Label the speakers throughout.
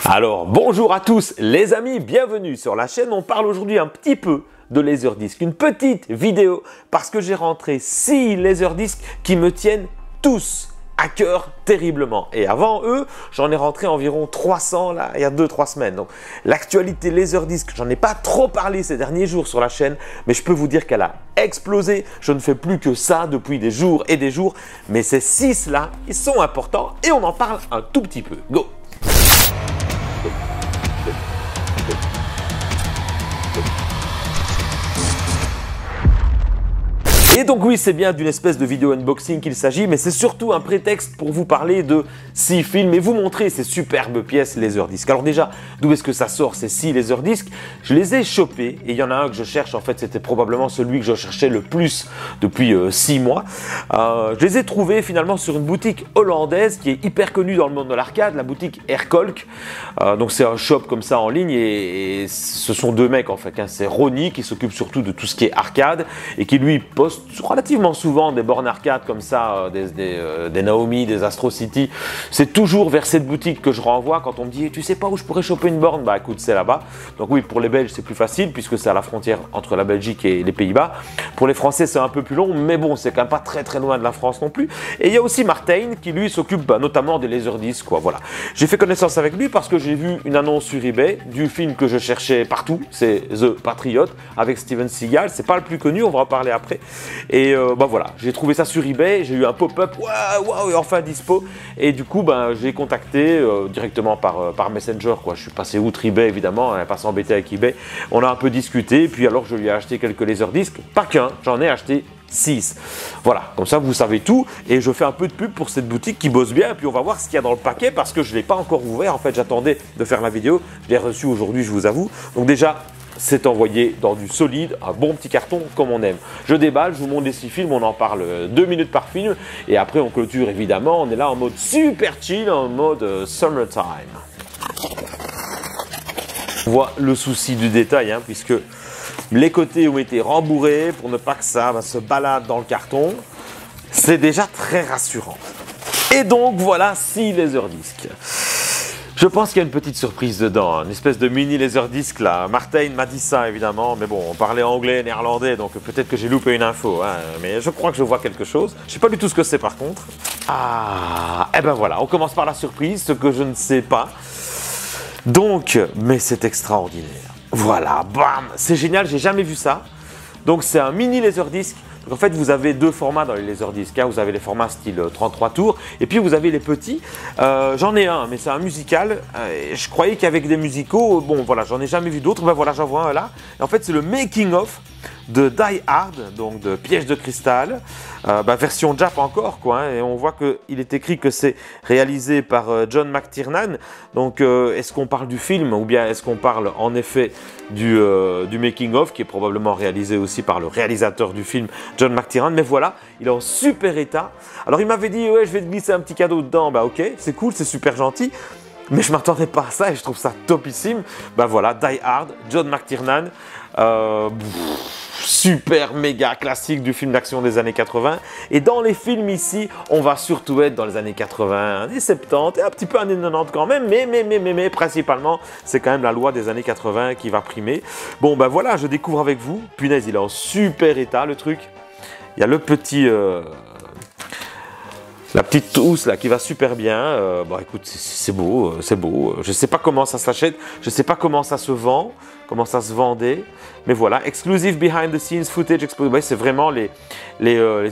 Speaker 1: Alors bonjour à tous les amis, bienvenue sur la chaîne. On parle aujourd'hui un petit peu de Laserdisc, une petite vidéo parce que j'ai rentré 6 Laserdisc qui me tiennent tous à cœur terriblement. Et avant eux, j'en ai rentré environ 300 là, il y a 2-3 semaines. Donc l'actualité Laserdisc, j'en ai pas trop parlé ces derniers jours sur la chaîne, mais je peux vous dire qu'elle a explosé. Je ne fais plus que ça depuis des jours et des jours, mais ces 6 là, ils sont importants et on en parle un tout petit peu. Go! Et donc oui, c'est bien d'une espèce de vidéo unboxing qu'il s'agit, mais c'est surtout un prétexte pour vous parler de 6 films et vous montrer ces superbes pièces Laserdisc. Alors déjà, d'où est-ce que ça sort ces 6 Laserdisc? Je les ai chopés et il y en a un que je cherche, en fait c'était probablement celui que je cherchais le plus depuis 6 mois. Je les ai trouvés finalement sur une boutique hollandaise qui est hyper connue dans le monde de l'arcade, la boutique Airkolk. Donc c'est un shop comme ça en ligne et ce sont deux mecs en fait, hein. C'est Ronnie qui s'occupe surtout de tout ce qui est arcade et qui lui poste relativement souvent des bornes arcade comme ça, des Naomi, des Astro City. C'est toujours vers cette boutique que je renvoie quand on me dit tu sais pas où je pourrais choper une borne, bah écoute c'est là-bas. Donc oui, pour les Belges c'est plus facile puisque c'est à la frontière entre la Belgique et les Pays-Bas. Pour les Français c'est un peu plus long, mais bon c'est quand même pas très loin de la France non plus. Et il y a aussi Martin qui lui s'occupe notamment des Laserdisc quoi, voilà. J'ai fait connaissance avec lui parce que j'ai vu une annonce sur eBay du film que je cherchais partout, c'est The Patriot avec Steven Seagal. C'est pas le plus connu, on va en parler après. Et bah voilà, j'ai trouvé ça sur eBay, j'ai eu un pop-up, waouh, enfin dispo. Et du coup, j'ai contacté directement par Messenger, quoi. Je suis passé outre eBay évidemment, on n'a pas s'embêter avec eBay. On a un peu discuté, puis alors je lui ai acheté quelques Laserdisc, pas qu'un, j'en ai acheté 6. Voilà, comme ça vous savez tout. Et je fais un peu de pub pour cette boutique qui bosse bien. Et puis on va voir ce qu'il y a dans le paquet parce que je ne l'ai pas encore ouvert. En fait, j'attendais de faire la vidéo. Je l'ai reçu aujourd'hui, je vous avoue. Donc déjà, c'est envoyé dans du solide, un bon petit carton comme on aime. Je déballe, je vous montre les 6 films, on en parle 2 minutes par film. Et après, on clôture évidemment. On est là en mode super chill, en mode summertime. On voit le souci du détail, hein, puisque les côtés ont été rembourrés pour ne pas que ça se balade dans le carton. C'est déjà très rassurant. Et donc voilà 6 Laserdisc. Je pense qu'il y a une petite surprise dedans, une espèce de mini Laserdisc là. Martin m'a dit ça évidemment, mais bon, on parlait anglais, néerlandais, donc peut-être que j'ai loupé une info, hein, mais je crois que je vois quelque chose. Je sais pas du tout ce que c'est par contre. Ah, et ben voilà, on commence par la surprise, ce que je ne sais pas. Donc, mais c'est extraordinaire. Voilà, bam, c'est génial, j'ai jamais vu ça. Donc c'est un mini Laserdisc. Donc en fait, vous avez deux formats dans les Laserdisc. Vous avez les formats style 33 tours et puis vous avez les petits. J'en ai un, mais c'est un musical. Je croyais qu'avec des musicaux, bon voilà, j'en ai jamais vu d'autres. Ben voilà, j'en vois un là. Et en fait, c'est le making of de Die Hard, donc de Piège de cristal, version Jap encore quoi, hein, et on voit qu'il est écrit que c'est réalisé par John McTiernan. Donc est-ce qu'on parle du film ou bien est-ce qu'on parle en effet du making of qui est probablement réalisé aussi par le réalisateur du film John McTiernan, mais voilà, il est en super état. Alors il m'avait dit ouais je vais te glisser un petit cadeau dedans, bah ok c'est cool, c'est super gentil. Mais je ne m'attendais pas à ça et je trouve ça topissime. Ben voilà, Die Hard, John McTiernan, super méga classique du film d'action des années 80. Et dans les films ici, on va surtout être dans les années 80, années 70 et un petit peu années 90 quand même. Mais principalement, c'est quand même la loi des années 80 qui va primer. Bon ben voilà, je découvre avec vous. Punaise, il est en super état le truc. Il y a le petit... la petite housse là qui va super bien, bon écoute c'est beau, c'est beau, je sais pas comment ça s'achète, je sais pas comment ça se vend, comment ça se vendait, mais voilà, exclusive behind the scenes footage, ouais, c'est vraiment les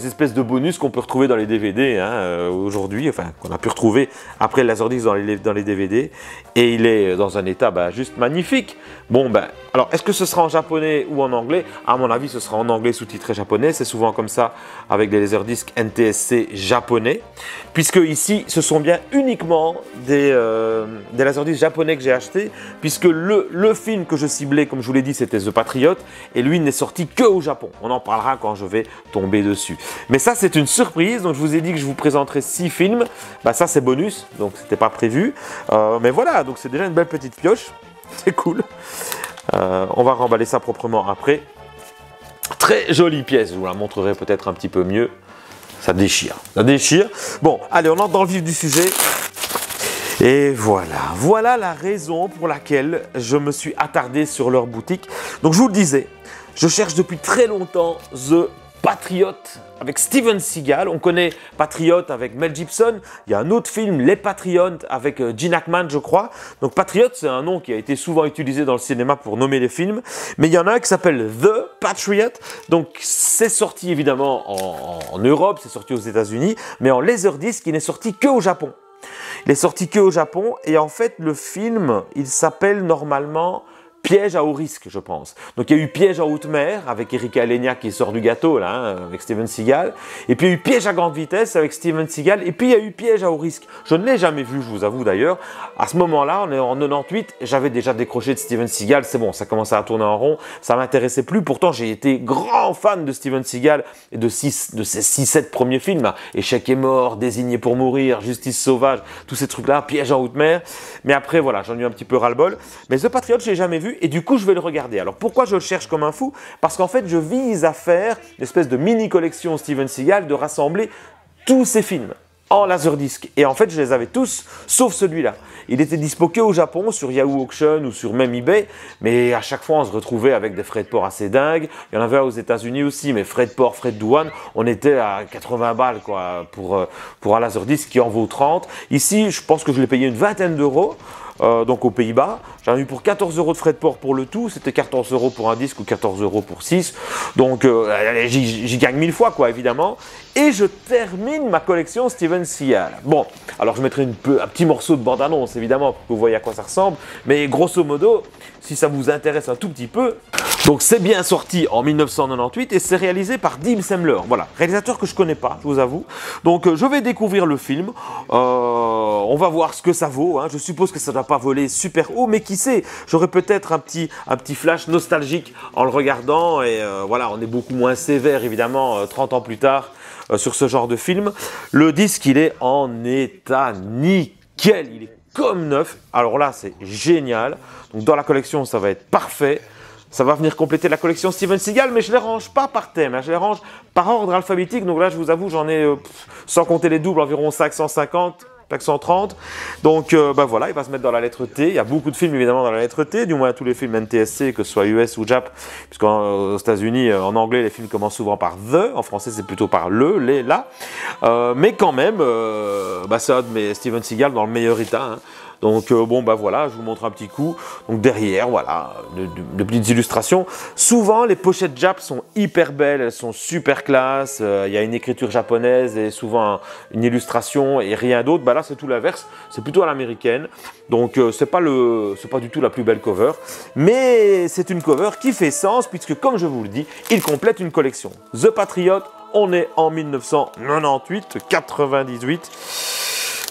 Speaker 1: espèces de bonus qu'on peut retrouver dans les DVD hein, aujourd'hui, enfin qu'on a pu retrouver après le Laserdisc dans les DVD, et il est dans un état juste magnifique. Bon alors est-ce que ce sera en japonais ou en anglais? À mon avis ce sera en anglais sous-titré japonais, c'est souvent comme ça avec des Laserdisc NTSC japonais, puisque ici ce sont bien uniquement des Laserdisc japonais que j'ai acheté, puisque le film que je ciblais comme je vous l'ai dit c'était The Patriot, et lui n'est sorti que au Japon. On en parlera quand je vais tomber dessus. Mais ça c'est une surprise, donc je vous ai dit que je vous présenterai 6 films, ça c'est bonus, donc c'était pas prévu, mais voilà, donc c'est déjà une belle petite pioche, c'est cool. On va remballer ça proprement après. Très jolie pièce, je vous la montrerai peut-être un petit peu mieux. Ça déchire, ça déchire. Bon, allez, on entre dans le vif du sujet. Et voilà la raison pour laquelle je me suis attardé sur leur boutique. Donc je vous le disais, je cherche depuis très longtemps The Patriot avec Steven Seagal. On connaît Patriot avec Mel Gibson. Il y a un autre film, Les Patriotes, avec Gene Hackman, je crois. Donc Patriot, c'est un nom qui a été souvent utilisé dans le cinéma pour nommer les films. Mais il y en a un qui s'appelle The Patriot. Donc c'est sorti évidemment en Europe, c'est sorti aux États-Unis, mais en Laserdisc, il n'est sorti qu'au Japon. Il est sorti qu'au Japon et en fait le film, il s'appelle normalement Piège à haut risque, je pense. Donc il y a eu Piège à haute mer avec Erika Elenia qui sort du gâteau là, hein, avec Steven Seagal. Et puis il y a eu Piège à grande vitesse avec Steven Seagal. Et puis il y a eu Piège à haut risque. Je ne l'ai jamais vu, je vous avoue d'ailleurs. À ce moment-là, on est en 98, j'avais déjà décroché de Steven Seagal. C'est bon, ça commençait à tourner en rond, ça m'intéressait plus. Pourtant, j'ai été grand fan de Steven Seagal et de ses 6-7 premiers films. Là. Échec et mort, Désigné pour mourir, Justice sauvage, tous ces trucs-là, Piège à haute mer. Mais après, voilà, j'en ai eu un petit peu ras-le-bol. Mais The Patriot, je l'ai jamais vu. Et du coup, je vais le regarder. Alors, pourquoi je le cherche comme un fou? Parce qu'en fait, je vise à faire une espèce de mini-collection Steven Seagal, de rassembler tous ses films en laserdisc. Et en fait, je les avais tous, sauf celui-là. Il était dispo qu'au Japon, sur Yahoo Auction ou sur même eBay, mais à chaque fois, on se retrouvait avec des frais de port assez dingues. Il y en avait aux États-Unis aussi, mais frais de port, frais de douane, on était à 80 balles quoi, pour un laserdisc qui en vaut 30. Ici, je pense que je l'ai payé une vingtaine d'euros. Donc aux Pays-Bas, j'en ai eu pour 14 € de frais de port pour le tout, c'était 14 € pour un disque ou 14 € pour 6, donc j'y gagne 1000 fois quoi évidemment, et je termine ma collection Steven Seagal. Bon, alors je mettrai un petit morceau de bande-annonce évidemment pour que vous voyez à quoi ça ressemble, mais grosso modo, si ça vous intéresse un tout petit peu, donc c'est bien sorti en 1998 et c'est réalisé par Dim Semler, voilà, réalisateur que je connais pas, je vous avoue. Donc je vais découvrir le film, on va voir ce que ça vaut, hein. Je suppose que ça ne doit pas voler super haut, mais qui sait, j'aurai peut-être un petit flash nostalgique en le regardant et voilà, on est beaucoup moins sévère évidemment 30 ans plus tard sur ce genre de film. Le disque il est en état nickel, il est comme neuf, alors là c'est génial, donc dans la collection ça va être parfait. Ça va venir compléter la collection Steven Seagal, mais je ne les range pas par thème, hein, je les range par ordre alphabétique. Donc là, je vous avoue, j'en ai, sans compter les doubles, environ 550, 530. Donc bah voilà, il va se mettre dans la lettre T. Il y a beaucoup de films évidemment dans la lettre T, du moins tous les films NTSC, que ce soit US ou Jap, puisqu'aux États-Unis, en anglais, les films commencent souvent par The, en français, c'est plutôt par le, les, la. Mais quand même, bah, c'est un de mes Steven Seagal dans le meilleur état. Hein. Donc bon bah voilà, je vous montre un petit coup. Donc derrière, voilà, de petites illustrations. Souvent les pochettes Jap sont hyper belles, elles sont super classe. Il y a une écriture japonaise et souvent une illustration et rien d'autre. Bah là c'est tout l'inverse, c'est plutôt à l'américaine. Donc c'est pas du tout la plus belle cover, mais c'est une cover qui fait sens puisque comme je vous le dis, il complète une collection. The Patriot, on est en 1998, 98.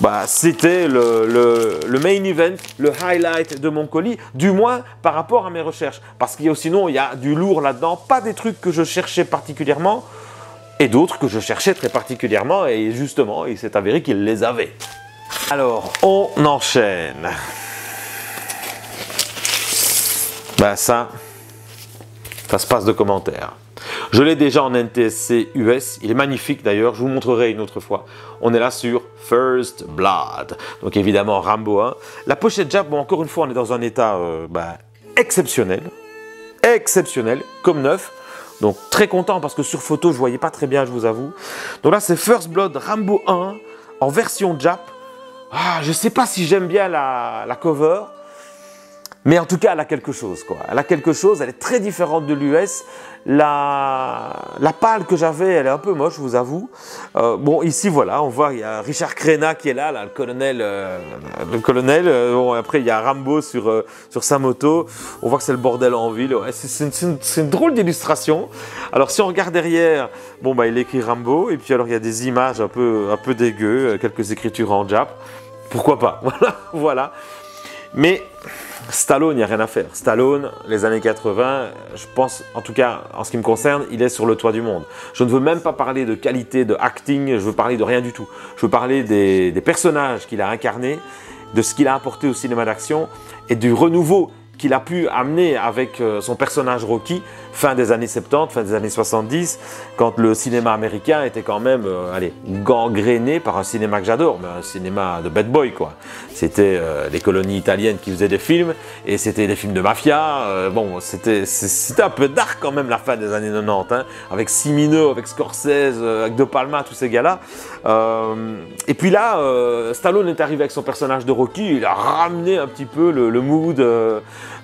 Speaker 1: Bah, c'était le main event, le highlight de mon colis, du moins par rapport à mes recherches. Parce qu'il y a sinon, il y a du lourd là-dedans, pas des trucs que je cherchais particulièrement, et d'autres que je cherchais très particulièrement, et justement, il s'est avéré qu'il les avait. Alors, on enchaîne. Bah ça se passe de commentaires. Je l'ai déjà en NTSC US, il est magnifique d'ailleurs, je vous montrerai une autre fois. On est là sur First Blood, donc évidemment Rambo 1. La pochette Jap, bon encore une fois on est dans un état exceptionnel, comme neuf. Donc très content parce que sur photo je ne voyais pas très bien, je vous avoue. Donc là c'est First Blood Rambo 1 en version Jap. Ah, je ne sais pas si j'aime bien la cover. Mais en tout cas, elle a quelque chose, quoi. Elle a quelque chose, elle est très différente de l'US. La pâle que j'avais, elle est un peu moche, je vous avoue. Bon, ici, voilà, on voit, il y a Richard Crenna qui est là, le colonel. Bon, après, il y a Rambo sur sa moto. On voit que c'est le bordel en ville. Ouais, c'est une drôle d'illustration. Alors, si on regarde derrière, bon, bah, il écrit Rambo. Et puis, alors, il y a des images un peu dégueu, quelques écritures en Jap. Pourquoi pas? Voilà. Mais Stallone, il n'y a rien à faire. Stallone, les années 80, je pense, en tout cas, en ce qui me concerne, il est sur le toit du monde. Je ne veux même pas parler de qualité de acting, je veux parler de rien du tout. Je veux parler des personnages qu'il a incarnés, de ce qu'il a apporté au cinéma d'action et du renouveau qu'il a pu amener avec son personnage Rocky, fin des années 70, fin des années 70, quand le cinéma américain était quand même gangréné par un cinéma que j'adore, mais un cinéma de bad boy, quoi. C'était les colonies italiennes qui faisaient des films, et c'était des films de mafia. Bon, c'était un peu dark quand même la fin des années 90, hein, avec Cimino, avec Scorsese, avec De Palma, tous ces gars-là. Et puis là, Stallone est arrivé avec son personnage de Rocky, il a ramené un petit peu le mood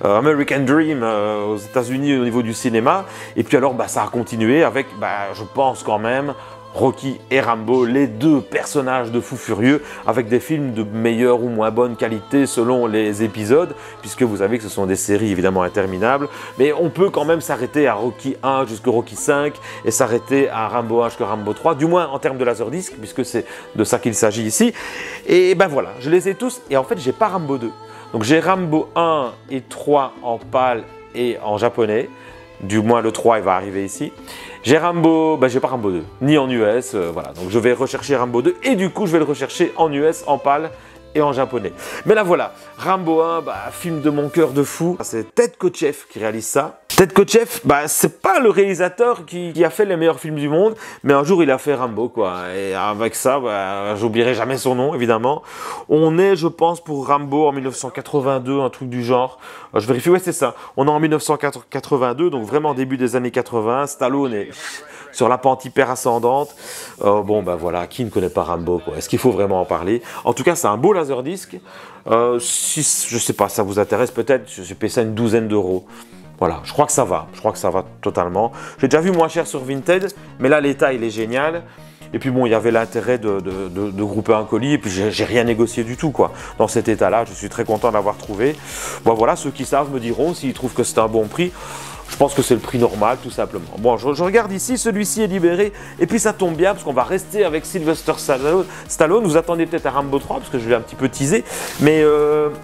Speaker 1: American Dream aux États-Unis au niveau du cinéma. Et puis alors, ça a continué avec, je pense quand même, Rocky et Rambo, les deux personnages de fous furieux, avec des films de meilleure ou moins bonne qualité selon les épisodes, puisque vous savez que ce sont des séries évidemment interminables, mais on peut quand même s'arrêter à Rocky 1 jusqu'à Rocky 5 et s'arrêter à Rambo 1 jusqu'à Rambo 3, du moins en termes de Laserdisc, puisque c'est de ça qu'il s'agit ici. Et voilà, je les ai tous, et en fait j'ai pas Rambo 2. Donc j'ai Rambo 1 et 3 en PAL et en japonais, du moins le 3 il va arriver ici. J'ai Rambo, j'ai pas Rambo 2, ni en US, voilà. Donc je vais rechercher Rambo 2 et du coup je vais le rechercher en US, en PAL et en japonais. Mais là voilà, Rambo 1, film de mon cœur de fou. C'est Ted Kotcheff qui réalise ça. Ted Kotcheff, c'est pas le réalisateur qui a fait les meilleurs films du monde, mais un jour il a fait Rambo, quoi. Et avec ça, j'oublierai jamais son nom, évidemment. On est, je pense, pour Rambo en 1982, un truc du genre. Je vérifie, ouais, c'est ça. On est en 1982, donc vraiment début des années 80. Stallone est sur la pente hyper ascendante. Voilà, qui ne connaît pas Rambo, quoi. Est-ce qu'il faut vraiment en parler? En tout cas, c'est un beau laserdisc. Si, je sais pas, ça vous intéresse peut-être, j'ai payé ça une douzaine d'euros. Voilà, je crois que ça va totalement. J'ai déjà vu moins cher sur Vinted, mais là l'état il est génial. Et puis bon, il y avait l'intérêt de grouper un colis, et puis j'ai rien négocié du tout, quoi. Dans cet état-là, je suis très content d'avoir trouvé. Voilà, ceux qui savent me diront s'ils trouvent que c'est un bon prix. Je pense que c'est le prix normal, tout simplement. Bon, je regarde ici, celui-ci est libéré, et puis ça tombe bien, parce qu'on va rester avec Sylvester Stallone. Vous attendez peut-être à Rambo 3, parce que je l'ai un petit peu teasé, mais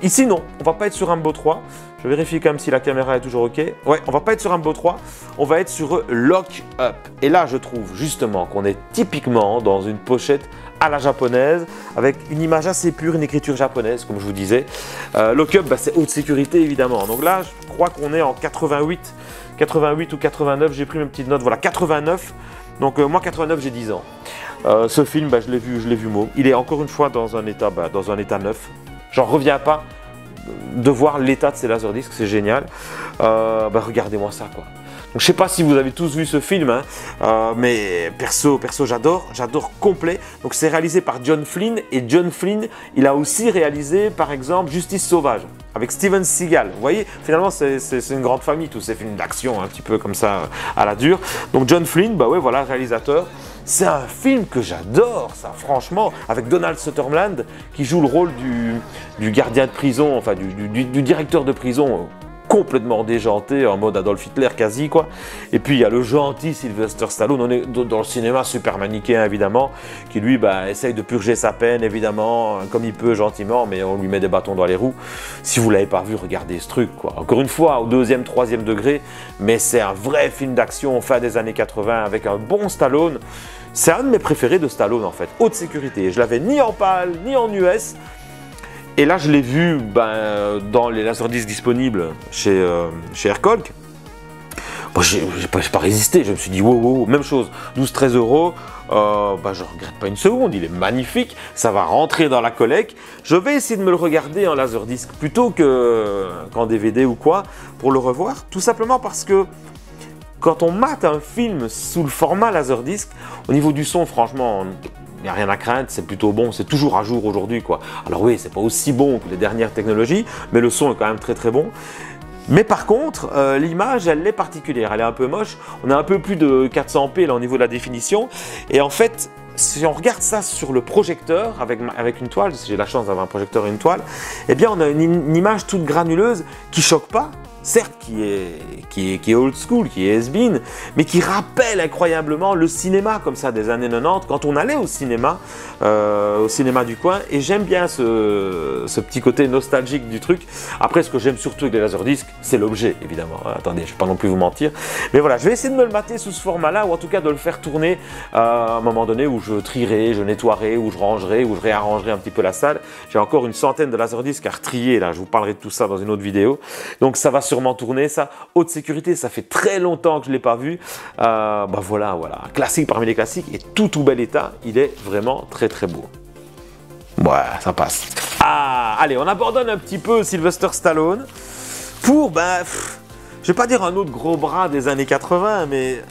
Speaker 1: ici non, on va pas être sur Rambo 3. Je vérifie quand même si la caméra est toujours OK. Ouais, on va pas être sur Rambo 3, on va être sur Lock Up. Et là, je trouve justement qu'on est typiquement dans une pochette à la japonaise, avec une image assez pure, une écriture japonaise, comme je vous disais. Lock Up, c'est haute sécurité, évidemment. Donc là, je crois qu'on est en 88 ou 89, j'ai pris mes petites notes, voilà, 89. Donc moi, 89, j'ai 10 ans. Ce film, je l'ai vu mot. Il est encore une fois dans un état neuf. J'en reviens pas de voir l'état de ces laserdiscs, c'est génial. Regardez-moi ça, quoi. Donc, je sais pas si vous avez tous vu ce film, hein, mais perso j'adore complet. Donc c'est réalisé par John Flynn, et John Flynn, il a aussi réalisé par exemple Justice sauvage avec Steven Seagal. Vous voyez, finalement c'est une grande famille, tous ces films d'action un petit peu comme ça à la dure. Donc John Flynn, ouais, voilà, réalisateur. C'est un film que j'adore, ça, franchement, avec Donald Sutherland qui joue le rôle du gardien de prison, enfin du directeur de prison, complètement déjanté, en mode Adolf Hitler quasi, quoi. Et puis il y a le gentil Sylvester Stallone, on est dans le cinéma super manichéen évidemment, qui lui essaye de purger sa peine évidemment, comme il peut gentiment, mais on lui met des bâtons dans les roues. Si vous ne l'avez pas vu, regardez ce truc, quoi. Encore une fois, au 2e, 3e degré, mais c'est un vrai film d'action fin des années 80 avec un bon Stallone. C'est un de mes préférés de Stallone en fait, haute sécurité. Je l'avais ni en PAL, ni en US. Et là, je l'ai vu dans les laserdiscs disponibles chez Aircolk. Bon, j'ai pas résisté, je me suis dit wow, même chose, 12-13 euros. Je regrette pas une seconde, il est magnifique, ça va rentrer dans la collecte. Je vais essayer de me le regarder en laserdisc plutôt qu'en DVD ou quoi, pour le revoir, tout simplement parce que quand on mate un film sous le format laserdisc, au niveau du son, franchement, il n'y a rien à craindre, c'est plutôt bon, c'est toujours à jour aujourd'hui, quoi. Alors oui, c'est pas aussi bon que les dernières technologies, mais le son est quand même très bon. Mais par contre, l'image, elle est particulière, elle est un peu moche. On a un peu plus de 400p là au niveau de la définition. Et en fait, si on regarde ça sur le projecteur avec une toile, si j'ai la chance d'avoir un projecteur et une toile, eh bien on a une image toute granuleuse qui choque pas. certes qui est old school, qui est has-been, mais qui rappelle incroyablement le cinéma comme ça des années 90, quand on allait au cinéma du coin, et j'aime bien ce petit côté nostalgique du truc. Après, ce que j'aime surtout avec les laserdiscs, c'est l'objet, évidemment. Attendez, je ne vais pas non plus vous mentir, mais voilà, je vais essayer de me le mater sous ce format-là, ou en tout cas de le faire tourner à un moment donné où je trierai, je nettoierai, où je rangerai, où je réarrangerai un petit peu la salle. J'ai encore une centaine de laserdiscs à retrier, là, je vous parlerai de tout ça dans une autre vidéo. Donc ça va sûrement tourner, ça. Haute sécurité, ça fait très longtemps que je ne l'ai pas vu. Bah voilà, classique parmi les classiques, et tout bel état, il est vraiment très très beau. Ouais, ça passe. Ah, allez, on abandonne un petit peu Sylvester Stallone pour, je vais pas dire un autre gros bras des années 80, mais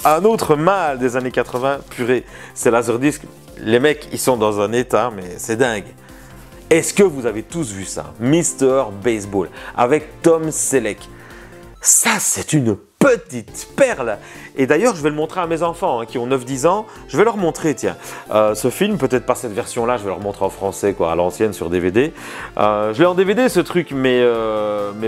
Speaker 1: un autre mâle des années 80, purée, c'est Laserdisc. Les mecs, ils sont dans un état, mais c'est dingue. Est-ce que vous avez tous vu ça? Mr. Baseball, avec Tom Selleck. Ça, c'est une petite perle. Et d'ailleurs, je vais le montrer à mes enfants qui ont 9-10 ans. Je vais leur montrer, tiens, ce film, peut-être pas cette version-là, je vais leur montrer en français, quoi, à l'ancienne sur DVD. Je l'ai en DVD, ce truc, mais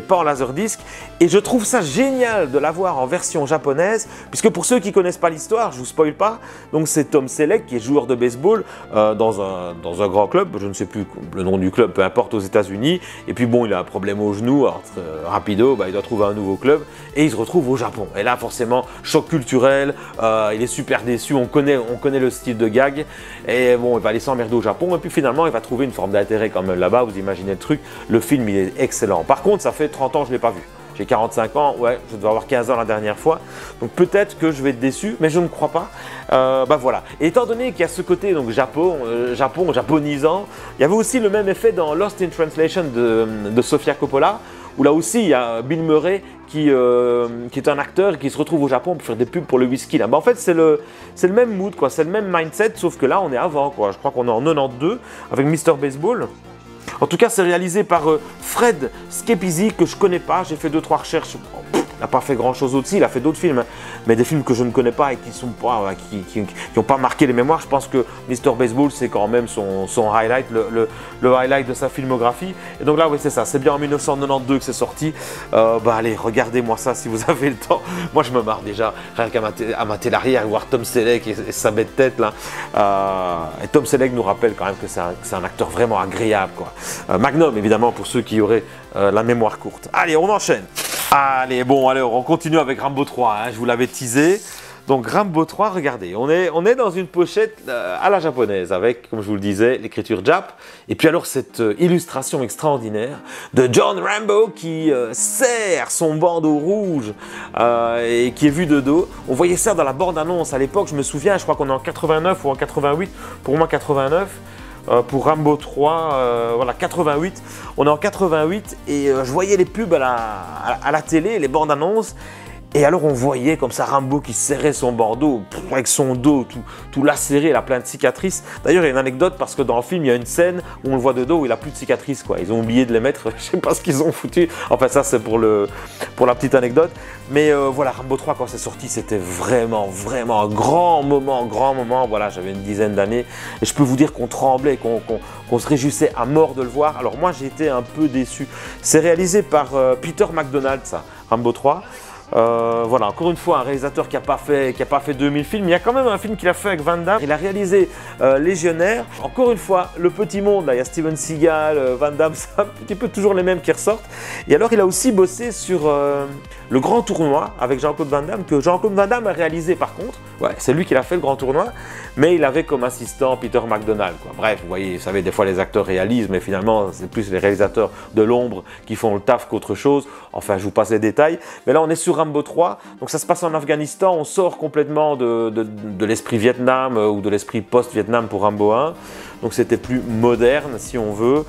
Speaker 1: pas en laserdisc. Et je trouve ça génial de l'avoir en version japonaise, puisque pour ceux qui connaissent pas l'histoire, je vous spoil pas, donc c'est Tom Selleck qui est joueur de baseball dans un grand club, je ne sais plus le nom du club, peu importe, aux États-Unis. Et puis bon, il a un problème au genou, alors, rapido, il doit trouver un nouveau club, et il se retrouve au Japon. Et là, forcément, choc culturel, il est super déçu, on connaît le style de gag, et bon, il va aller s'emmerder au Japon, et puis finalement, il va trouver une forme d'intérêt quand même là-bas, vous imaginez le truc. Le film, il est excellent. Par contre, ça fait 30 ans que je ne l'ai pas vu. J'ai 45 ans, ouais, je devais avoir 15 ans la dernière fois, donc peut-être que je vais être déçu, mais je ne crois pas. Voilà. Et étant donné qu'il y a ce côté donc Japon, japonisant, il y avait aussi le même effet dans Lost in Translation de Sofia Coppola, où là aussi il y a Bill Murray qui est un acteur et qui se retrouve au Japon pour faire des pubs pour le whisky. Là. En fait, c'est le même mood, quoi. C'est le même mindset, sauf que là, on est avant, quoi. Je crois qu'on est en 92 avec Mr. Baseball. En tout cas, c'est réalisé par Fred Schepisi, que je ne connais pas. J'ai fait 2-3 recherches. Il n'a pas fait grand-chose aussi, il a fait d'autres films, mais des films que je ne connais pas et qui n'ont pas marqué les mémoires. Je pense que Mr. Baseball, c'est quand même son highlight, le highlight de sa filmographie. Et donc là, oui, c'est ça, c'est bien en 1992 que c'est sorti. Allez, regardez-moi ça si vous avez le temps. Moi, je me marre déjà, rien qu'à mater l'arrière et voir Tom Selleck et sa bête tête, là. Et Tom Selleck nous rappelle quand même que c'est un acteur vraiment agréable, quoi. Magnum, évidemment, pour ceux qui auraient la mémoire courte. Allez, on enchaîne. Allez, bon, alors on continue avec Rambo 3, je vous l'avais teasé. Donc Rambo 3, regardez, on est dans une pochette à la japonaise avec, comme je vous le disais, l'écriture Jap. Et puis alors cette illustration extraordinaire de John Rambo qui serre son bandeau rouge et qui est vu de dos. On voyait ça dans la bande-annonce à l'époque, je me souviens, je crois qu'on est en 89 ou en 88, pour moi 89. Pour Rambo 3, voilà, 88. On est en 88 et je voyais les pubs à la télé, les bandes annonces. Et alors on voyait comme ça Rambo qui serrait son bandeau avec son dos tout lacéré, il a plein de cicatrices. D'ailleurs il y a une anecdote parce que dans le film il y a une scène où on le voit de dos où il a plus de cicatrices, quoi. Ils ont oublié de les mettre, je sais pas ce qu'ils ont foutu. Enfin ça c'est pour la petite anecdote. Mais voilà, Rambo 3 quand c'est sorti c'était vraiment un grand moment. Voilà, j'avais une dizaine d'années et je peux vous dire qu'on tremblait, qu'on se réjouissait à mort de le voir. Alors moi j'ai été un peu déçu. C'est réalisé par Peter McDonald, ça, Rambo 3. Voilà, encore une fois, un réalisateur qui n'a pas fait 2000 films. Il y a quand même un film qu'il a fait avec Van Damme. Il a réalisé Légionnaire. Encore une fois, le petit monde, là, il y a Steven Seagal, Van Damme, c'est un petit peu toujours les mêmes qui ressortent. Et alors, il a aussi bossé sur le Grand Tournoi avec Jean-Claude Van Damme, que Jean-Claude Van Damme a réalisé par contre. Ouais, c'est lui qui l'a fait, le Grand Tournoi. Mais il avait comme assistant Peter McDonald, quoi. Bref, vous voyez, vous savez, des fois les acteurs réalisent, mais finalement, c'est plus les réalisateurs de l'ombre qui font le taf qu'autre chose. Enfin, je vous passe les détails. Mais là, on est sur Rambo 3. Donc, ça se passe en Afghanistan. On sort complètement de l'esprit Vietnam ou de l'esprit post-Vietnam pour Rambo 1. Donc, c'était plus moderne, si on veut.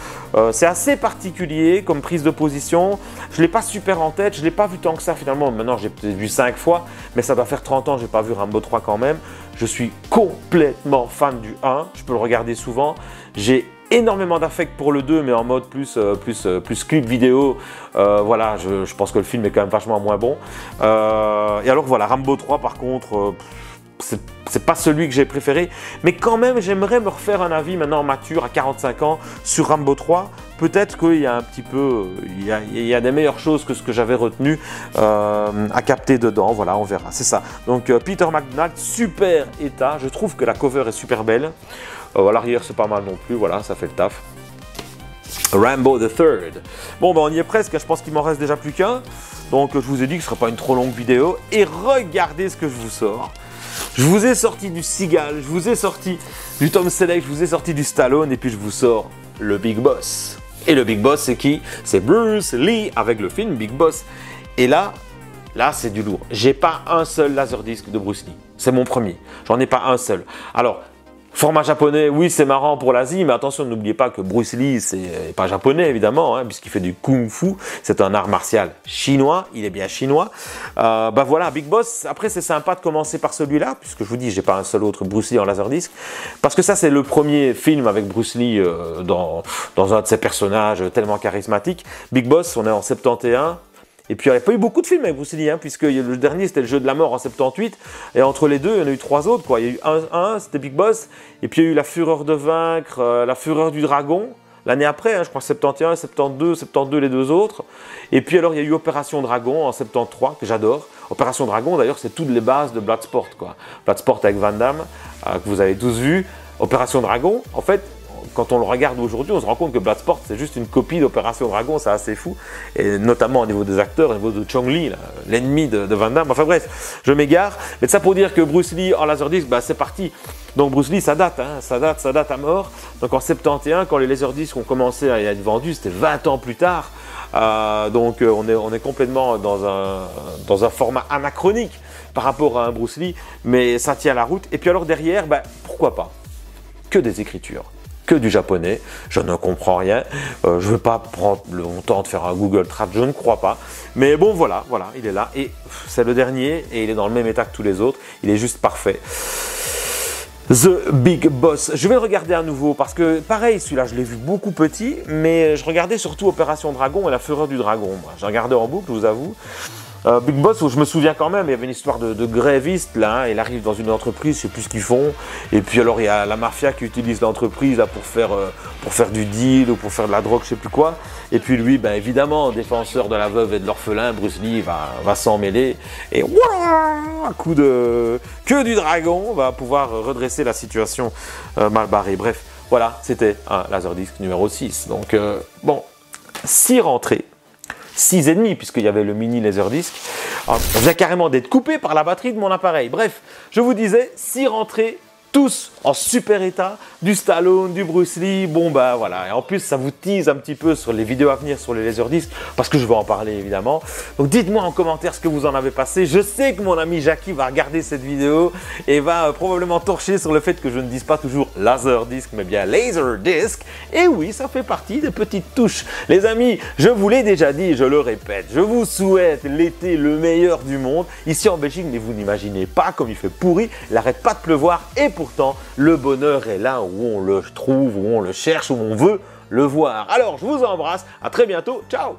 Speaker 1: C'est assez particulier comme prise de position. Je ne l'ai pas super en tête. Je ne l'ai pas vu tant que ça, finalement. Maintenant, j'ai peut-être vu 5 fois. Mais ça doit faire 30 ans que je n'ai pas vu Rambo 3 quand même. Je suis complètement fan du 1. Je peux le regarder souvent. J'ai énormément d'affect pour le 2, mais en mode plus clip vidéo. Voilà, je pense que le film est quand même vachement moins bon. Et alors voilà, Rambo 3 par contre, c'est pas celui que j'ai préféré, mais quand même j'aimerais me refaire un avis maintenant mature à 45 ans sur Rambo 3. Peut-être qu'il y a un petit peu, il y a des meilleures choses que ce que j'avais retenu à capter dedans. Voilà, on verra, c'est ça. Donc Peter McDonald, super état. Je trouve que la cover est super belle. L'arrière c'est pas mal non plus. Voilà, ça fait le taf. Rambo the Third. Bon, ben on y est presque. Je pense qu'il m'en reste déjà plus qu'un. Donc je vous ai dit que ce ne sera pas une trop longue vidéo. Et regardez ce que je vous sors. Je vous ai sorti du Seagal, je vous ai sorti du Tom Selleck, je vous ai sorti du Stallone et puis je vous sors le Big Boss. Et le Big Boss, c'est qui? C'est Bruce Lee avec le film Big Boss. Et là c'est du lourd. J'ai pas un seul laserdisc de Bruce Lee. C'est mon premier. J'en ai pas un seul. Alors, format japonais, oui, c'est marrant pour l'Asie, mais attention, n'oubliez pas que Bruce Lee, c'est pas japonais, évidemment, hein, puisqu'il fait du kung-fu. C'est un art martial chinois, il est bien chinois. Bah voilà, Big Boss, après, c'est sympa de commencer par celui-là, puisque je vous dis, j'ai pas un seul autre Bruce Lee en laserdisc, parce que ça, c'est le premier film avec Bruce Lee dans un de ses personnages tellement charismatiques. Big Boss, on est en 71. Et puis il n'y a pas eu beaucoup de films avec Bruce Lee, hein, puisque le dernier c'était le Jeu de la mort en 78, et entre les deux il y en a eu 3 autres, quoi. Il y a eu un c'était Big Boss, et puis il y a eu La Fureur de vaincre, La Fureur du dragon, l'année après, hein, je crois 71, 72 les deux autres, et puis alors il y a eu Opération Dragon en 73, que j'adore. Opération Dragon d'ailleurs c'est toutes les bases de Bloodsport, quoi. Bloodsport avec Van Damme, que vous avez tous vu. Opération Dragon, en fait, quand on le regarde aujourd'hui, on se rend compte que Bloodsport, c'est juste une copie d'Opération Dragon, c'est assez fou. Et notamment au niveau des acteurs, au niveau de Chong Li, l'ennemi de Van Damme. Enfin bref, je m'égare. Mais ça pour dire que Bruce Lee en laserdisc, bah, c'est parti. Donc Bruce Lee, ça date, hein, ça date à mort. Donc en 71, quand les laserdiscs ont commencé à être vendus, c'était 20 ans plus tard. Donc on est complètement dans un format anachronique par rapport à un Bruce Lee. Mais ça tient la route. Et puis alors derrière, bah, pourquoi pas? Que des écritures. Que du japonais, je ne comprends rien, je ne veux pas prendre le temps de faire un Google Trad, je ne crois pas, mais bon voilà, il est là, et c'est le dernier, et il est dans le même état que tous les autres, il est juste parfait. The Big Boss, je vais le regarder à nouveau, parce que pareil, celui-là je l'ai vu beaucoup petit, mais je regardais surtout Opération Dragon et La Fureur du Dragon, j'ai regardé en boucle, je vous avoue. Big Boss, où je me souviens quand même, il y avait une histoire de gréviste, là, hein, il arrive dans une entreprise, je ne sais plus ce qu'ils font, et puis alors il y a la mafia qui utilise l'entreprise pour faire du deal ou pour faire de la drogue, je ne sais plus quoi, et puis lui, ben, évidemment, défenseur de la veuve et de l'orphelin, Bruce Lee va s'en mêler, et voilà, un coup de queue du dragon va pouvoir redresser la situation mal barrée. Bref, voilà, c'était un Laserdisc numéro 6, donc bon, 6 rentrées. 6,5 puisqu'il y avait le mini Laserdisc. On vient carrément d'être coupé par la batterie de mon appareil. Bref, je vous disais, 6 rentrées, tous en super état, du Stallone, du Bruce Lee, bon bah voilà. Et en plus, ça vous tease un petit peu sur les vidéos à venir sur les Laserdiscs, parce que je vais en parler évidemment. Donc dites-moi en commentaire ce que vous en avez passé. Je sais que mon ami Jackie va regarder cette vidéo et va probablement torcher sur le fait que je ne dise pas toujours Laserdisc, mais bien Laserdisc. Et oui, ça fait partie des petites touches. Les amis, je vous l'ai déjà dit, je le répète, je vous souhaite l'été le meilleur du monde. Ici en Belgique, mais vous n'imaginez pas comme il fait pourri, il n'arrête pas de pleuvoir et pourtant, le bonheur est là où on le trouve, où on le cherche, où on veut le voir. Alors, je vous embrasse, à très bientôt, ciao!